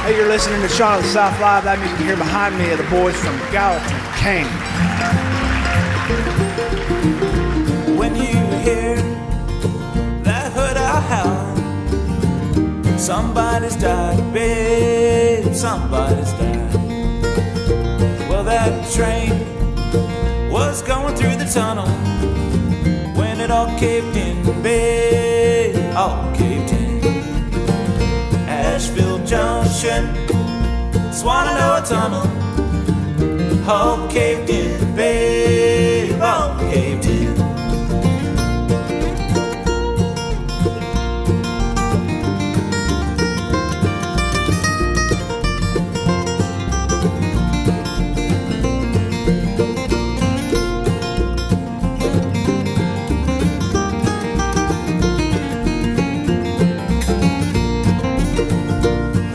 Hey, you're listening to Shaun of the South Live. That music here behind me are the boys from Gallatin Canyon. When you hear that hood owl howl, somebody's died, babe, somebody's died. Well, that train was going through the tunnel when it all caved in, babe, all caved in. Asheville Junction, Swannanoa Tunnel, all caved in, babe, all caved in.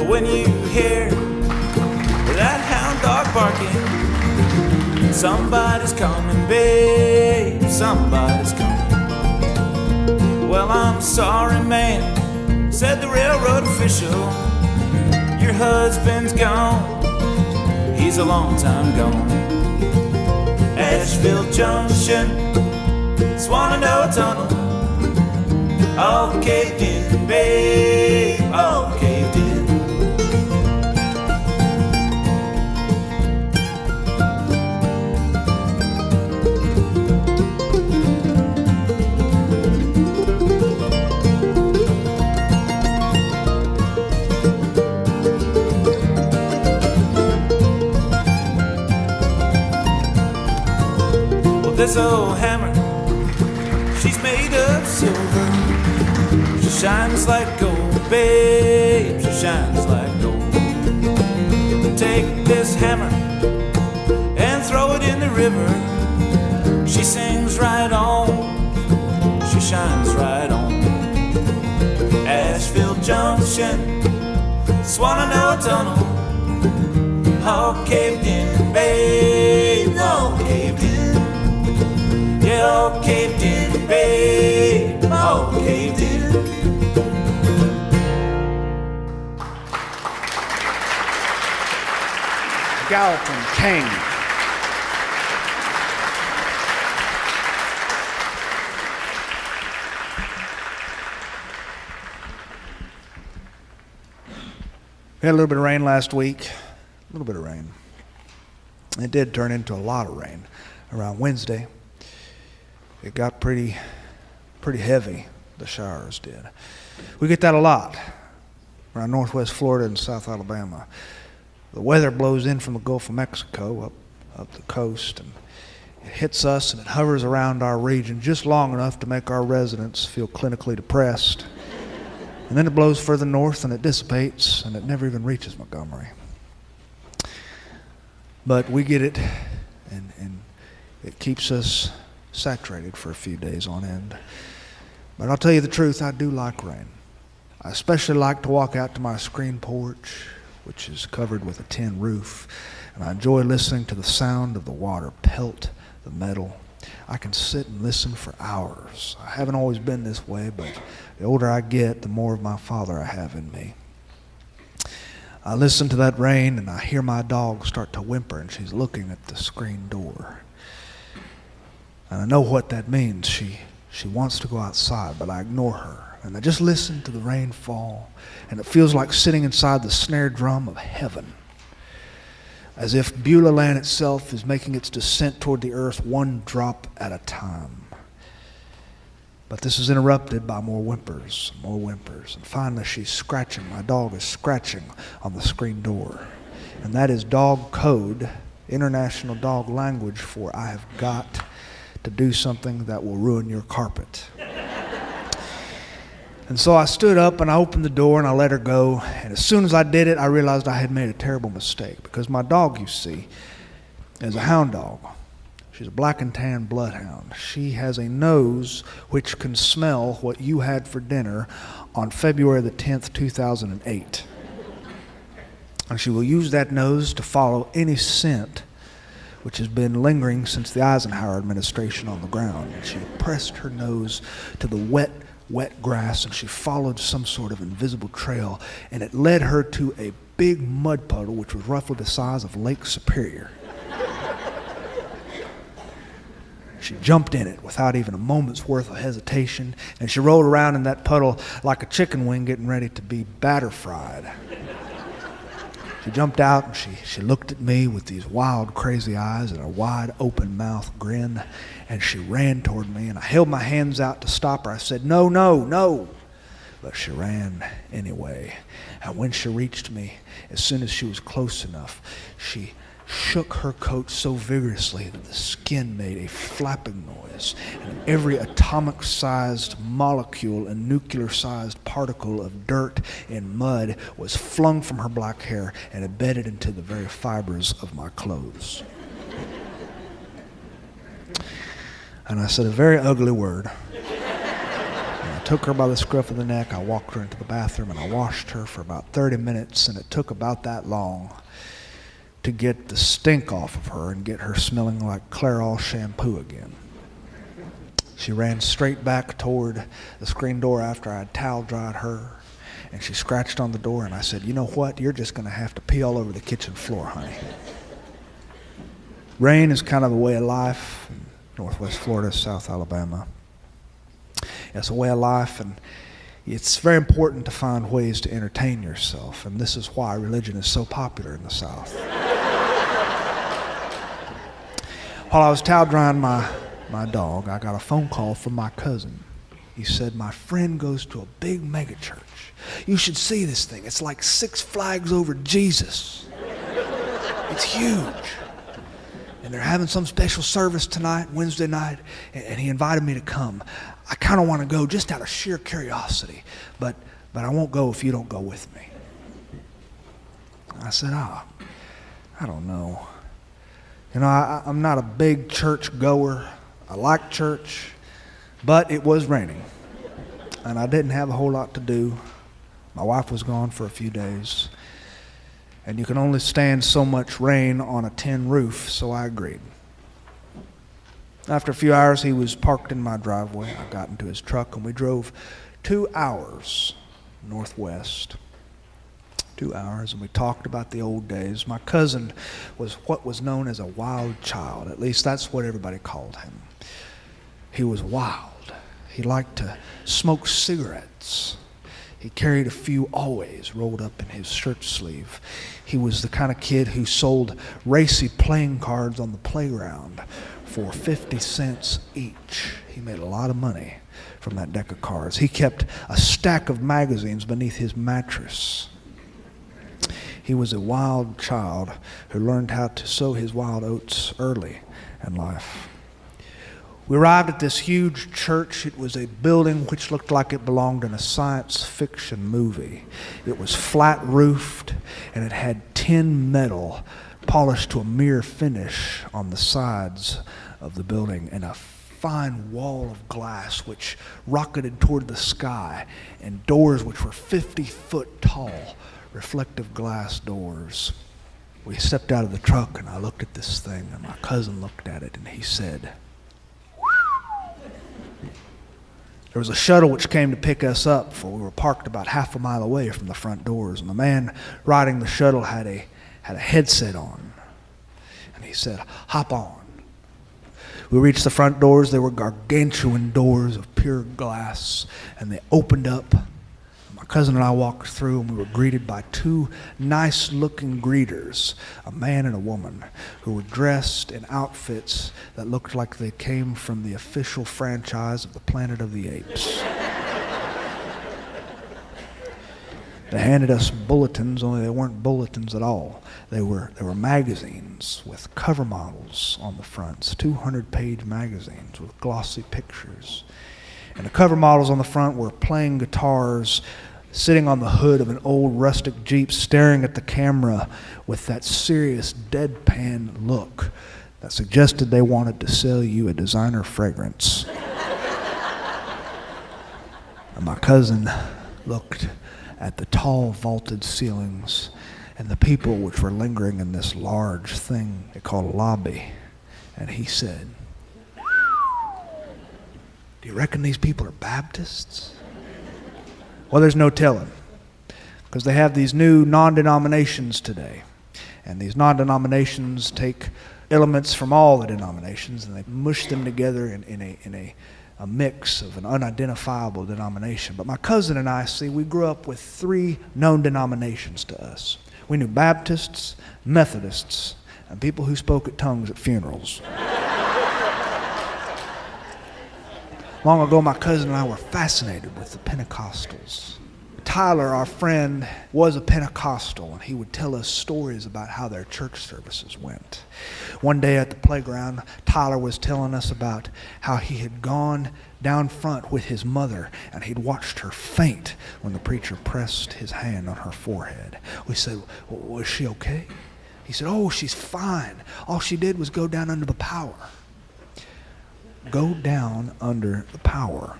When you hear that hound dog barking, somebody's coming, babe, somebody's coming. Well, I'm sorry, man, said the railroad official, your husband's gone, he's a long time gone. Asheville Junction, Swannanoa Tunnel, all caved in, babe, all caved in. This old hammer, she's made of silver. She shines like gold, babe, she shines like gold. Take this hammer and throw it in the river. She sings right on, she shines right on. Asheville Junction, Swannanoa Tunnel, all caved in, babe, all caved in. Yeah, all caved in, babe, all caved in. Gallatin Canyon. We had a little bit of rain last week. A little bit of rain. It did turn into a lot of rain around Wednesday. It got pretty heavy, the showers did. We get that a lot around northwest Florida and South Alabama. The weather blows in from the Gulf of Mexico up the coast, and it hits us and it hovers around our region just long enough to make our residents feel clinically depressed. And then it blows further north and it dissipates and it never even reaches Montgomery. But we get it, and it keeps us saturated for a few days on end. But I'll tell you the truth, I do like rain. I especially like to walk out to my screen porch, which is covered with a tin roof, and I enjoy listening to the sound of the water pelt the metal. I can sit and listen for hours. I haven't always been this way, but the older I get, the more of my Father I have in me. I listen to that rain and I hear my dog start to whimper, and she's looking at the screen door. And I know what that means. She wants to go outside, but I ignore her. And I just listen to the rain fall, and it feels like sitting inside the snare drum of heaven, as if Beulah land itself is making its descent toward the earth one drop at a time. But this is interrupted by more whimpers, and finally she's scratching. My dog is scratching on the screen door. And that is dog code, international dog language for I have got to do something that will ruin your carpet. And so I stood up and I opened the door and I let her go. And as soon as I did it, I realized I had made a terrible mistake, because my dog, you see, is a hound dog. She's a black and tan bloodhound. She has a nose which can smell what you had for dinner on February the 10th, 2008. And she will use that nose to follow any scent which has been lingering since the Eisenhower administration on the ground. And she pressed her nose to the wet wet grass, and she followed some sort of invisible trail, and it led her to a big mud puddle which was roughly the size of Lake Superior. She jumped in it without even a moment's worth of hesitation, and she rolled around in that puddle like a chicken wing getting ready to be batter fried. She jumped out and she looked at me with these wild, crazy eyes and a wide open mouth grin, and she ran toward me, and I held my hands out to stop her. I said, "No, no, no." But she ran anyway. And when she reached me, as soon as she was close enough, she shook her coat so vigorously that the skin made a flapping noise, and every atomic-sized molecule and nuclear-sized particle of dirt and mud was flung from her black hair and embedded into the very fibers of my clothes. And I said a very ugly word. And I took her by the scruff of the neck, I walked her into the bathroom, and I washed her for about 30 minutes, and it took about that long to get the stink off of her and get her smelling like Clairol shampoo again. She ran straight back toward the screen door after I had towel dried her, and she scratched on the door, and I said, "You know what? You're just going to have to pee all over the kitchen floor, honey." Rain is kind of a way of life in Northwest Florida, South Alabama. It's a way of life, and it's very important to find ways to entertain yourself, and this is why religion is so popular in the South. While I was towel drying my dog, I got a phone call from my cousin. He said, "My friend goes to a big mega church. You should see this thing. It's like Six Flags over Jesus. It's huge. And they're having some special service tonight, Wednesday night, and he invited me to come. I kind of want to go just out of sheer curiosity, but I won't go if you don't go with me." I said, I don't know. You know, I'm not a big church goer. I like church, but it was raining, and I didn't have a whole lot to do. My wife was gone for a few days, and you can only stand so much rain on a tin roof, so I agreed. After a few hours, he was parked in my driveway. I got into his truck, and we drove 2 hours northwest. 2 hours, and we talked about the old days. My cousin was what was known as a wild child. At least that's what everybody called him. He was wild. He liked to smoke cigarettes. He carried a few always rolled up in his shirt sleeve. He was the kind of kid who sold racy playing cards on the playground for 50 cents each. He made a lot of money from that deck of cards. He kept a stack of magazines beneath his mattress. He was a wild child who learned how to sow his wild oats early in life. We arrived at this huge church. It was a building which looked like it belonged in a science fiction movie. It was flat roofed, and it had tin metal polished to a mere finish on the sides of the building, and a fine wall of glass which rocketed toward the sky, and doors which were 50 foot tall, reflective glass doors. We stepped out of the truck, and I looked at this thing, and my cousin looked at it, and he said, there was a shuttle which came to pick us up, for we were parked about half a mile away from the front doors, and the man riding the shuttle had a headset on, and he said, "Hop on." We reached the front doors. They were gargantuan doors of pure glass, and they opened up. My cousin and I walked through, and we were greeted by two nice-looking greeters, a man and a woman, who were dressed in outfits that looked like they came from the official franchise of the Planet of the Apes. They handed us bulletins, only they weren't bulletins at all. They were magazines with cover models on the fronts, 200-page magazines with glossy pictures. And the cover models on the front were playing guitars, sitting on the hood of an old rustic Jeep, staring at the camera with that serious deadpan look that suggested they wanted to sell you a designer fragrance. And my cousin looked at the tall vaulted ceilings and the people which were lingering in this large thing they called a lobby, and he said, "Do you reckon these people are Baptists?" Well, there's no telling, because they have these new non-denominations today. And these non-denominations take elements from all the denominations and they mush them together in a mix of an unidentifiable denomination. But my cousin and I, see, we grew up with three known denominations to us. We knew Baptists, Methodists, and people who spoke at tongues at funerals. Long ago, my cousin and I were fascinated with the Pentecostals. Tyler, our friend, was a Pentecostal, and he would tell us stories about how their church services went. One day at the playground, Tyler was telling us about how he had gone down front with his mother, and he'd watched her faint when the preacher pressed his hand on her forehead. We said, "Was she okay?" He said, "Oh, she's fine. All she did was go down under the power." Go down under the power.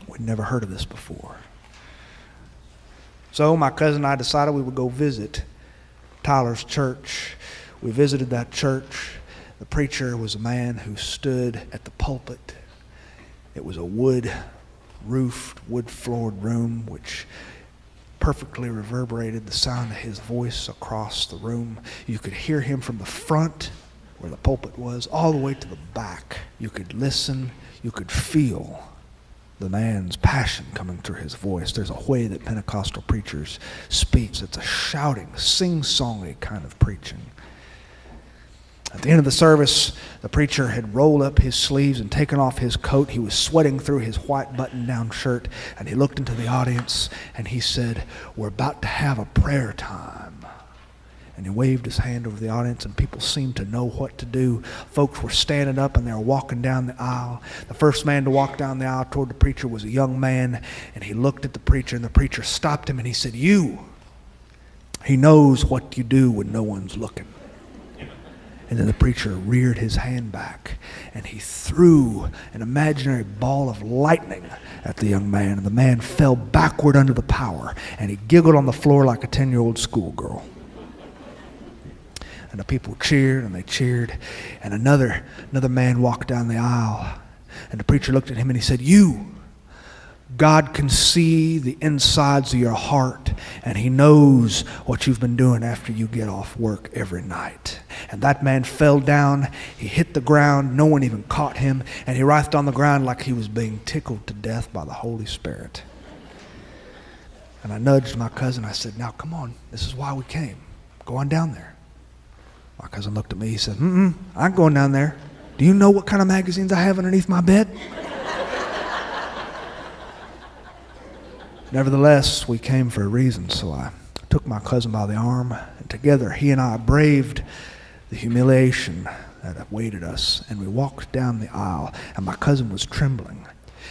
We'd never heard of this before. So my cousin and I decided we would go visit Tyler's church. We visited that church. The preacher was a man who stood at the pulpit. It was a wood-roofed, wood-floored room which perfectly reverberated the sound of his voice across the room. You could hear him from the front, where the pulpit was, all the way to the back. You could listen, you could feel the man's passion coming through his voice. There's a way that Pentecostal preachers speak. It's a shouting, sing-songy kind of preaching. At the end of the service, the preacher had rolled up his sleeves and taken off his coat. He was sweating through his white button-down shirt, and he looked into the audience and he said, "We're about to have a prayer time." And he waved his hand over the audience, and people seemed to know what to do. Folks were standing up, and they were walking down the aisle. The first man to walk down the aisle toward the preacher was a young man, and he looked at the preacher, and the preacher stopped him, and he said, "You." He knows what you do when no one's looking. And then the preacher reared his hand back, and he threw an imaginary ball of lightning at the young man, and the man fell backward under the power, and he giggled on the floor like a 10-year-old schoolgirl. And the people cheered, and they cheered. And another man walked down the aisle. And the preacher looked at him and he said, "You, God can see the insides of your heart, and he knows what you've been doing after you get off work every night." And that man fell down. He hit the ground. No one even caught him. And he writhed on the ground like he was being tickled to death by the Holy Spirit. And I nudged my cousin. I said, "Now, come on. This is why we came. Go on down there." My cousin looked at me. He said, "I ain't going down there. Do you know what kind of magazines I have underneath my bed?" Nevertheless, we came for a reason, so I took my cousin by the arm, and together he and I braved the humiliation that awaited us, and we walked down the aisle, and my cousin was trembling.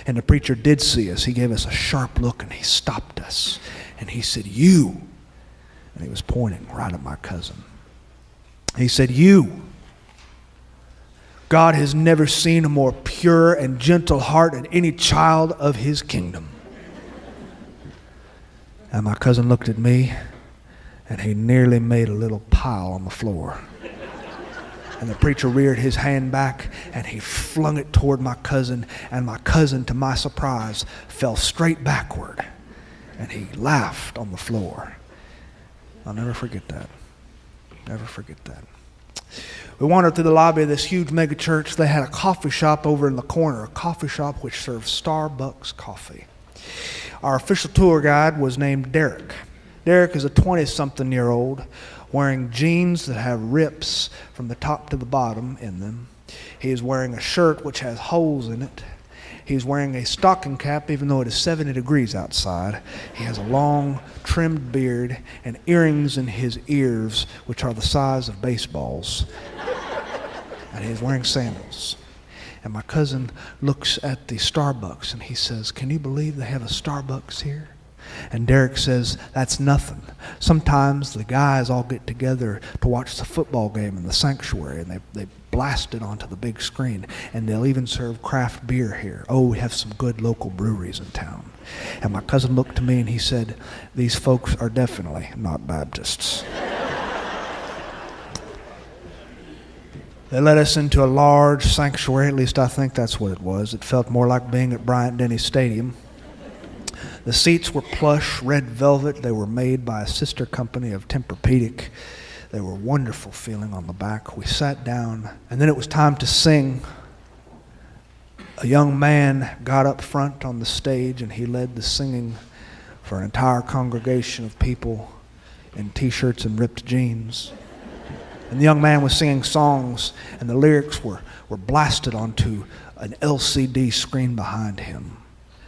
And the preacher did see us. He gave us a sharp look, and he stopped us, and he said, "You," and he was pointing right at my cousin. He said, "You. God has never seen a more pure and gentle heart in any child of his kingdom." And my cousin looked at me, and he nearly made a little pile on the floor. And the preacher reared his hand back, and he flung it toward my cousin, and my cousin, to my surprise, fell straight backward, and he laughed on the floor. I'll never forget that. Never forget that. We wandered through the lobby of this huge mega church. They had a coffee shop over in the corner, a coffee shop which served Starbucks coffee. Our official tour guide was named Derek. Derek is a 20-something-year-old wearing jeans that have rips from the top to the bottom in them. He is wearing a shirt which has holes in it. He's wearing a stocking cap even though it is 70 degrees outside. He has a long, trimmed beard and earrings in his ears which are the size of baseballs. And he's wearing sandals. And my cousin looks at the Starbucks and he says, "Can you believe they have a Starbucks here?" And Derek says, "That's nothing. Sometimes the guys all get together to watch the football game in the sanctuary, and they blast it onto the big screen, and they'll even serve craft beer here. Oh, we have some good local breweries in town." And my cousin looked to me and he said, "These folks are definitely not Baptists." They led us into a large sanctuary, at least I think that's what it was. It felt more like being at Bryant-Denny Stadium. The seats were plush, red velvet. They were made by a sister company of Tempur-Pedic. They were wonderful feeling on the back. We sat down, and then it was time to sing. A young man got up front on the stage, and he led the singing for an entire congregation of people in t-shirts and ripped jeans. And the young man was singing songs, and the lyrics were blasted onto an LCD screen behind him.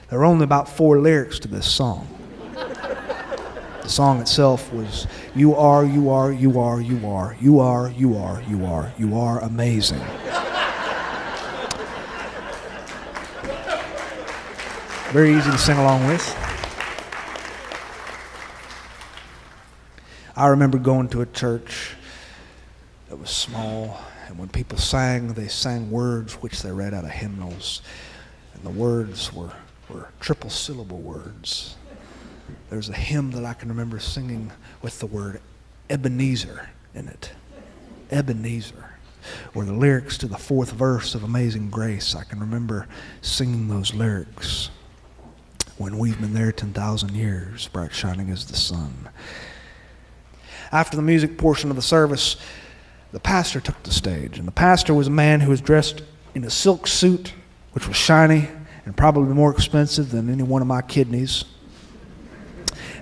There were only about 4 lyrics to this song. The song itself was, you are, you are, you are, you are, you are, you are, you are, you are amazing. Very easy to sing along with. I remember going to a church that was small, and when people sang, they sang words which they read out of hymnals, and the words were triple syllable words. There's a hymn that I can remember singing with the word Ebenezer in it. Ebenezer. Or the lyrics to the 4th verse of Amazing Grace. I can remember singing those lyrics. When we've been there 10,000 years, bright shining as the sun. After the music portion of the service, the pastor took the stage. And the pastor was a man who was dressed in a silk suit, which was shiny and probably more expensive than any one of my kidneys.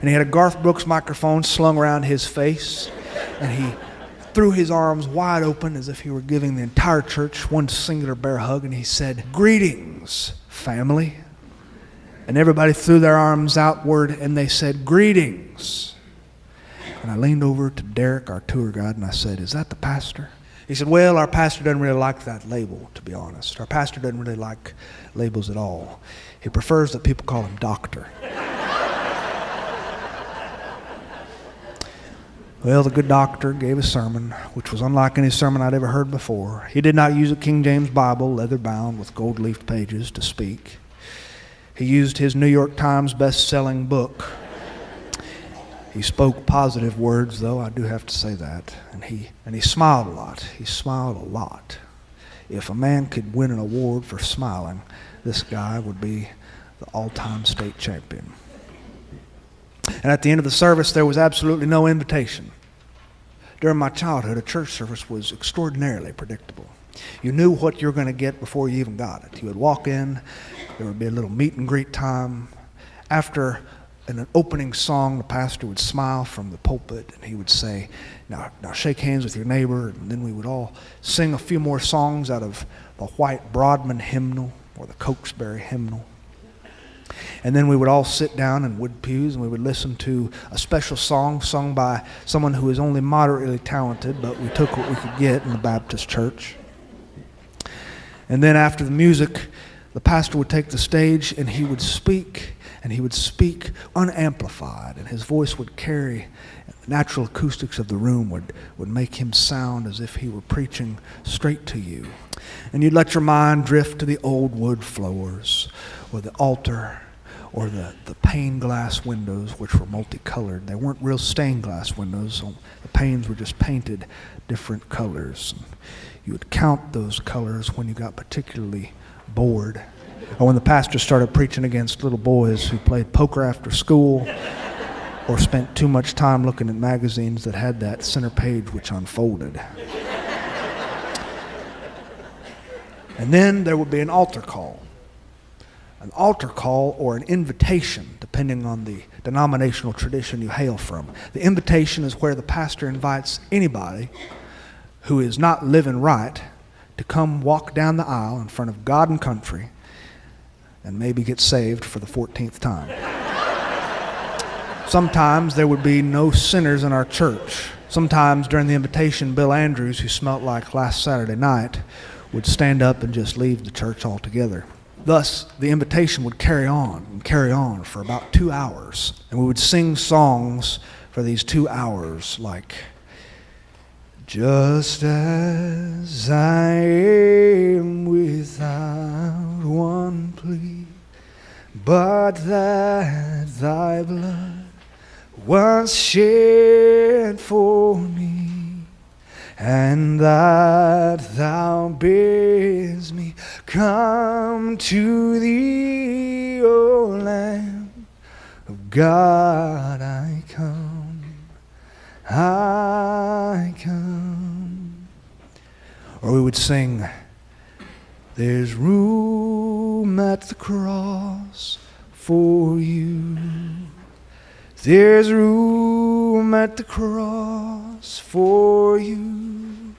And he had a Garth Brooks microphone slung around his face, and he threw his arms wide open as if he were giving the entire church one singular bear hug, and he said, "Greetings, family." And everybody threw their arms outward, and they said, "Greetings." And I leaned over to Derek, our tour guide, and I said, "Is that the pastor?" He said, "Well, our pastor doesn't really like that label, to be honest. Our pastor doesn't really like labels at all. He prefers that people call him doctor." Well, the good doctor gave a sermon, which was unlike any sermon I'd ever heard before. He did not use a King James Bible, leather-bound with gold-leafed pages, to speak. He used his New York Times best-selling book. He spoke positive words, though, I do have to say that. And he smiled a lot. He smiled a lot. If a man could win an award for smiling, this guy would be the all-time state champion. And at the end of the service, there was absolutely no invitation. During my childhood, a church service was extraordinarily predictable. You knew what you were going to get before you even got it. You would walk in, there would be a little meet and greet time. After an opening song, the pastor would smile from the pulpit, and he would say, now shake hands with your neighbor. And then we would all sing a few more songs out of the White Broadman hymnal or the Cokesbury hymnal. And then we would all sit down in wood pews, and we would listen to a special song sung by someone who was only moderately talented, but we took what we could get in the Baptist church. And then after the music, the pastor would take the stage, and he would speak unamplified, and his voice would carry the natural acoustics of the room would make him sound as if he were preaching straight to you. And you'd let your mind drift to the old wood floors, or the altar, or the pane glass windows, which were multicolored. They weren't real stained glass windows, so the panes were just painted different colors. And you would count those colors when you got particularly bored, or when the pastor started preaching against little boys who played poker after school or spent too much time looking at magazines that had that center page which unfolded. And then there would be an altar call. An altar call or an invitation, depending on the denominational tradition you hail from. The invitation is where the pastor invites anybody who is not living right to come walk down the aisle in front of God and country and maybe get saved for the 14th time. Sometimes there would be no sinners in our church. Sometimes during the invitation, Bill Andrews, who smelt like last Saturday night, would stand up and just leave the church altogether. Thus, the invitation would carry on for about 2 hours. And we would sing songs for these 2 hours like, "Just as I am without one plea, but that thy blood was shed for me, and that thou bids me come to thee, O Lamb God, I come, I come. Or we would sing, there's room at the cross for you. There's room at the cross for you.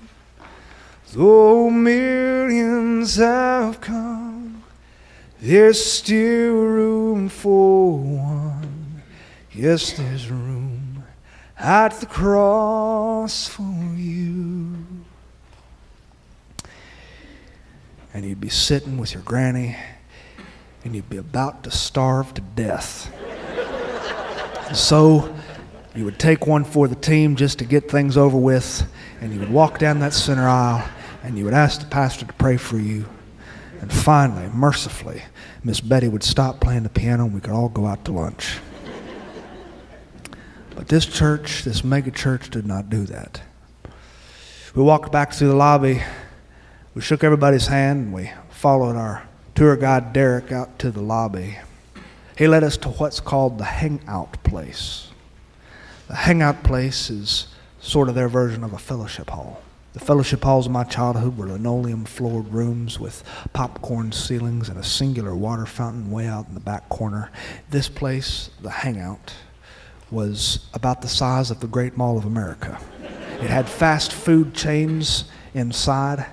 Though millions have come, there's still room for one. Yes, there's room at the cross for you. And you'd be sitting with your granny, and you'd be about to starve to death. So you would take one for the team just to get things over with, and you would walk down that center aisle, and you would ask the pastor to pray for you. And finally, mercifully, Miss Betty would stop playing the piano, and we could all go out to lunch. But this church, this mega church, did not do that. We walked back through the lobby. We shook everybody's hand, and we followed our tour guide Derek out to the lobby. He led us to what's called the hangout place. The hangout place is sort of their version of a fellowship hall. The fellowship halls of my childhood were linoleum-floored rooms with popcorn ceilings and a singular water fountain way out in the back corner. This place, the hangout, was about the size of the Great Mall of America. It had fast food chains inside,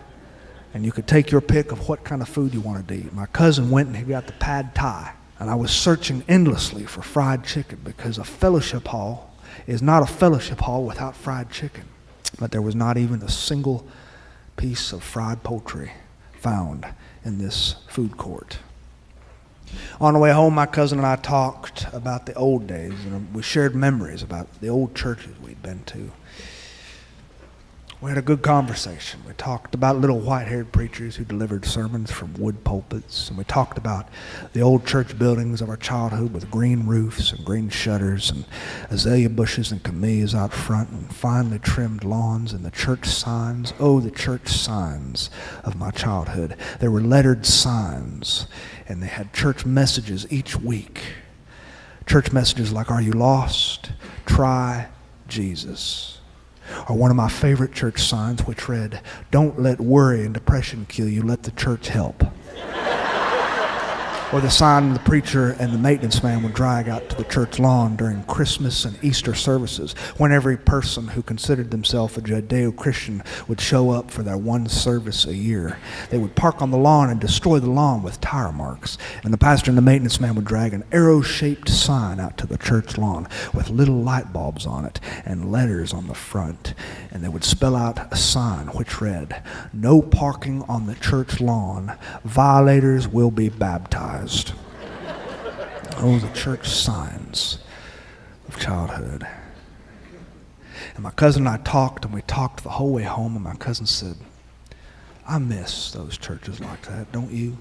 and you could take your pick of what kind of food you wanted to eat. My cousin went and he got the pad thai, and I was searching endlessly for fried chicken because a fellowship hall is not a fellowship hall without fried chicken. But there was not even a single piece of fried poultry found in this food court. On the way home, my cousin and I talked about the old days, and we shared memories about the old churches we'd been to. We had a good conversation. We talked about little white-haired preachers who delivered sermons from wood pulpits, and we talked about the old church buildings of our childhood with green roofs and green shutters and azalea bushes and camellias out front and finely trimmed lawns and the church signs. Oh, the church signs of my childhood. There were lettered signs, and they had church messages each week. Church messages like, "Are you lost? Try Jesus." Or one of my favorite church signs, which read, "Don't let worry and depression kill you, let the church help." Or the sign the preacher and the maintenance man would drag out to the church lawn during Christmas and Easter services, when every person who considered themselves a Judeo-Christian would show up for their one service a year. They would park on the lawn and destroy the lawn with tire marks, and the pastor and the maintenance man would drag an arrow-shaped sign out to the church lawn with little light bulbs on it and letters on the front, and they would spell out a sign which read, "No parking on the church lawn. Violators will be baptized." Oh, the church signs of childhood. And my cousin and I talked, and we talked the whole way home, and my cousin said, "I miss those churches like that, don't you?"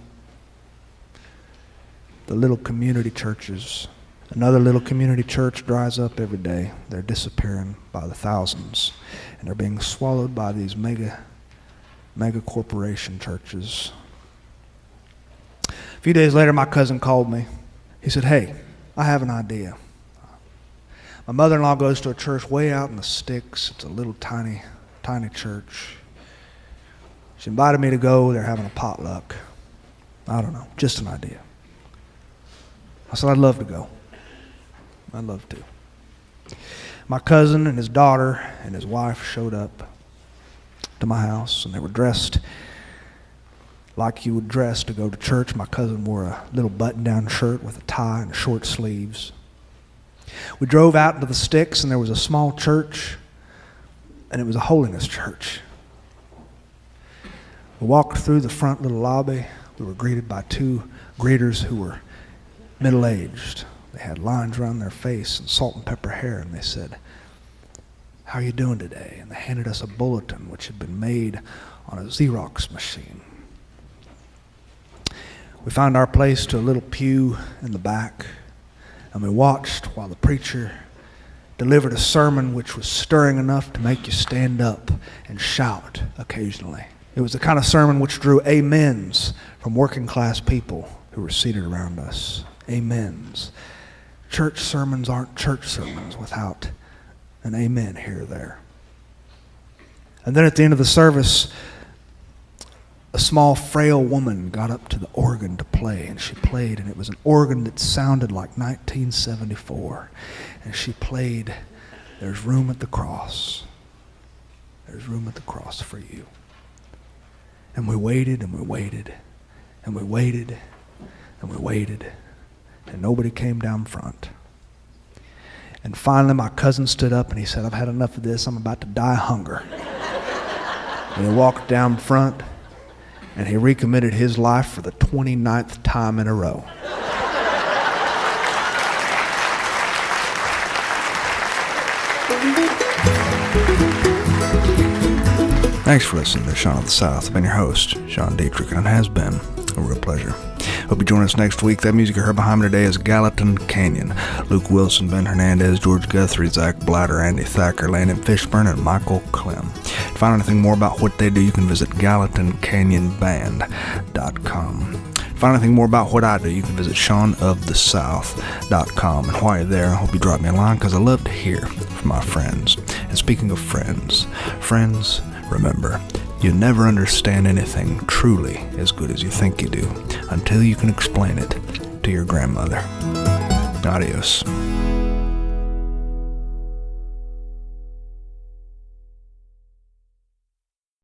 The little community churches. Another little community church dries up every day. They're disappearing by the thousands, and they're being swallowed by these mega corporation churches. A few days later, my cousin called me. He said, "Hey, I have an idea. My mother-in-law goes to a church way out in the sticks. It's a little tiny church. She invited me to go. They're having a potluck. I don't know, just an idea." I said, "I'd love to go. I'd love to." My cousin and his daughter and his wife showed up to my house, and they were dressed like you would dress to go to church. My cousin wore a little button-down shirt with a tie and short sleeves. We drove out into the sticks, and there was a small church, and it was a holiness church. We walked through the front little lobby. We were greeted by two greeters who were middle-aged. They had lines around their face and salt and pepper hair, and they said, "How are you doing today?" And they handed us a bulletin which had been made on a Xerox machine. We found our place to a little pew in the back, and we watched while the preacher delivered a sermon which was stirring enough to make you stand up and shout occasionally. It was the kind of sermon which drew amens from working class people who were seated around us. Amens. church sermons aren't church sermons without an amen here or there. And then at the end of the service, a small, frail woman got up to the organ to play, and she played, and it was an organ that sounded like 1974. And she played, "There's room at the cross. There's room at the cross for you." And we waited, and we waited, and we waited, and we waited, and nobody came down front. And finally, my cousin stood up, and he said, "I've had enough of this. I'm about to die of hunger." And he walked down front, and he recommitted his life for the 29th time in a row. Thanks for listening to Sean of the South. I've been your host, Sean Dietrich, and it has been a real pleasure. Hope you join us next week. That music you heard behind me today is Gallatin Canyon. Luke Wilson, Ben Hernandez, George Guthrie, Zach Blatter, Andy Thacker, Landon Fishburne, and Michael Clem. To find anything more about what they do, you can visit GallatinCanyonBand.com. To find anything more about what I do, you can visit SeanoftheSouth.com. And while you're there, I hope you drop me a line, because I love to hear from my friends. And speaking of friends, remember, you never understand anything truly as good as you think you do until you can explain it to your grandmother. Adios.